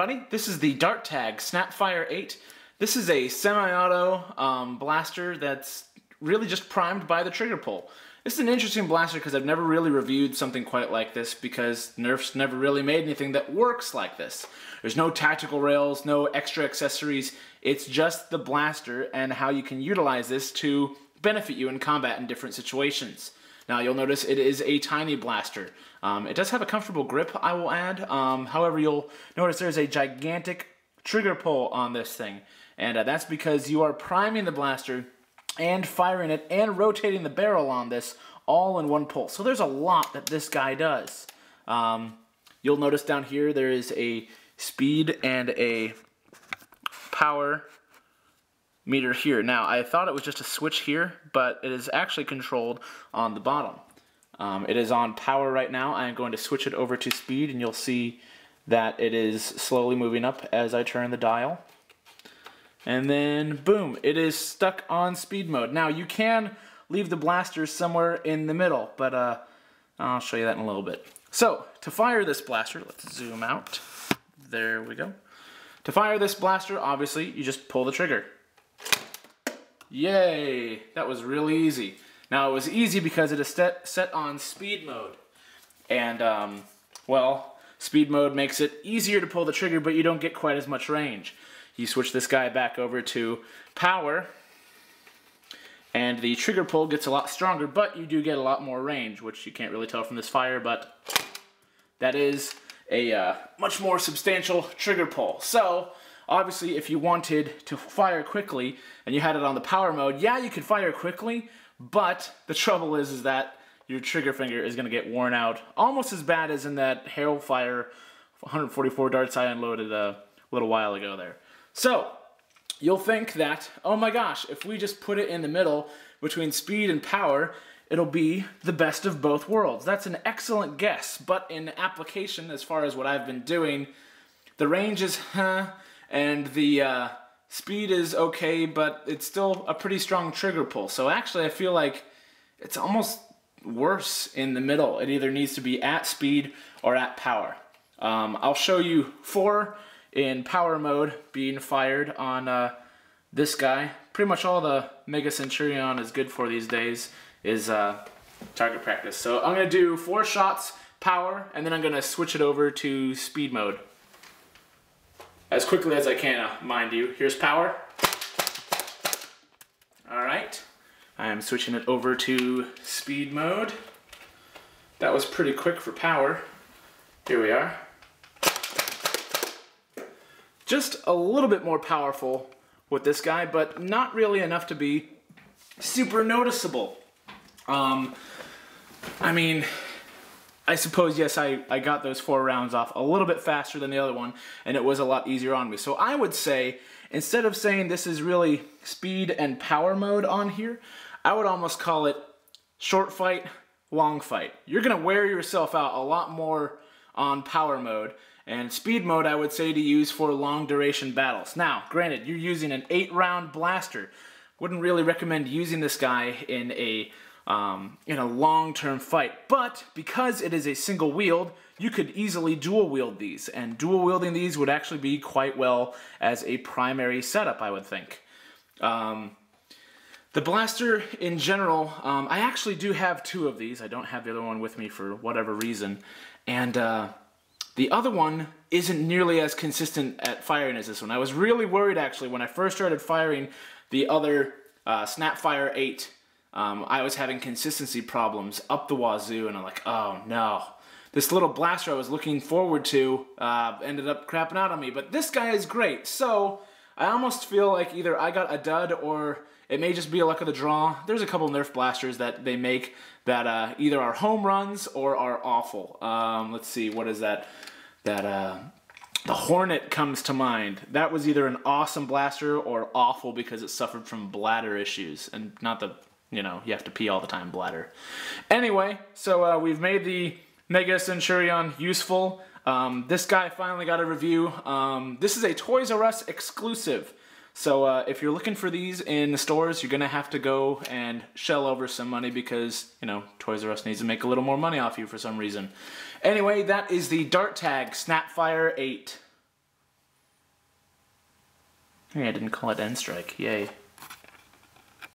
everybody, this is the Dart Tag Snapfire 8. This is a semi-auto blaster that's really just primed by the trigger pull. This is an interesting blaster because I've never really reviewed something quite like this because Nerf's never really made anything that works like this. There's no tactical rails, no extra accessories, it's just the blaster and how you can utilize this to benefit you in combat in different situations. Now you'll notice it is a tiny blaster. It does have a comfortable grip, I will add. However, you'll notice there's a gigantic trigger pull on this thing. And that's because you are priming the blaster and firing it and rotating the barrel on this all in one pull. So there's a lot that this guy does. You'll notice down here there is a speed and a power meter here. Now, I thought it was just a switch here, but it is actually controlled on the bottom. It is on power right now. I am going to switch it over to speed, and you'll see that it is slowly moving up as I turn the dial. And then, boom, it is stuck on speed mode. Now, you can leave the blaster somewhere in the middle, but I'll show you that in a little bit. So, to fire this blaster, let's zoom out. There we go. To fire this blaster, obviously, you just pull the trigger. Yay! That was really easy. Now it was easy because it is set on speed mode. And, well, speed mode makes it easier to pull the trigger, but you don't get quite as much range. You switch this guy back over to power, and the trigger pull gets a lot stronger, but you do get a lot more range, which you can't really tell from this fire, but that is a much more substantial trigger pull. So, obviously, if you wanted to fire quickly and you had it on the power mode, yeah, you could fire quickly, but the trouble is that your trigger finger is going to get worn out almost as bad as in that Hellfire 144 darts I unloaded a little while ago there. So, you'll think that, oh my gosh, if we just put it in the middle between speed and power, it'll be the best of both worlds. That's an excellent guess, but in application, as far as what I've been doing, the range is and the speed is okay, but it's still a pretty strong trigger pull. So actually I feel like it's almost worse in the middle. It either needs to be at speed or at power. I'll show you 4 in power mode being fired on this guy. Pretty much all the Mega Centurion is good for these days is target practice. So I'm going to do 4 shots power, and then I'm going to switch it over to speed mode. As quickly as I can, mind you. Here's power. Alright. I am switching it over to speed mode. That was pretty quick for power. Here we are. Just a little bit more powerful with this guy, but not really enough to be super noticeable. I mean, I suppose, yes, I got those 4 rounds off a little bit faster than the other one, and it was a lot easier on me. So I would say, instead of saying this is really speed and power mode on here, I would almost call it short fight, long fight. You're going to wear yourself out a lot more on power mode, and speed mode I would say to use for long duration battles. Now, granted, you're using an 8-round blaster. Wouldn't really recommend using this guy in a long-term fight, but because it is a single wield, you could easily dual wield these, and dual wielding these would actually be quite well as a primary setup, I would think. The blaster in general, I actually do have 2 of these. I don't have the other one with me for whatever reason, and the other one isn't nearly as consistent at firing as this one. I was really worried actually when I first started firing the other Snapfire 8. I was having consistency problems up the wazoo, and I'm like, oh no. This little blaster I was looking forward to ended up crapping out on me, but this guy is great. So I almost feel like either I got a dud or it may just be a luck of the draw. There's a couple Nerf blasters that they make that either are home runs or are awful. Let's see, what is that? The Hornet comes to mind. That was either an awesome blaster or awful because it suffered from bladder issues, and not the, you have to pee all the time bladder. Anyway, so we've made the Mega Centurion useful. This guy finally got a review. This is a Toys R Us exclusive. So if you're looking for these in the stores, you're going to have to go and shell over some money because, Toys R Us needs to make a little more money off you for some reason. Anyway, that is the Dart Tag Snapfire 8. Hey, I didn't call it end strike. Yay.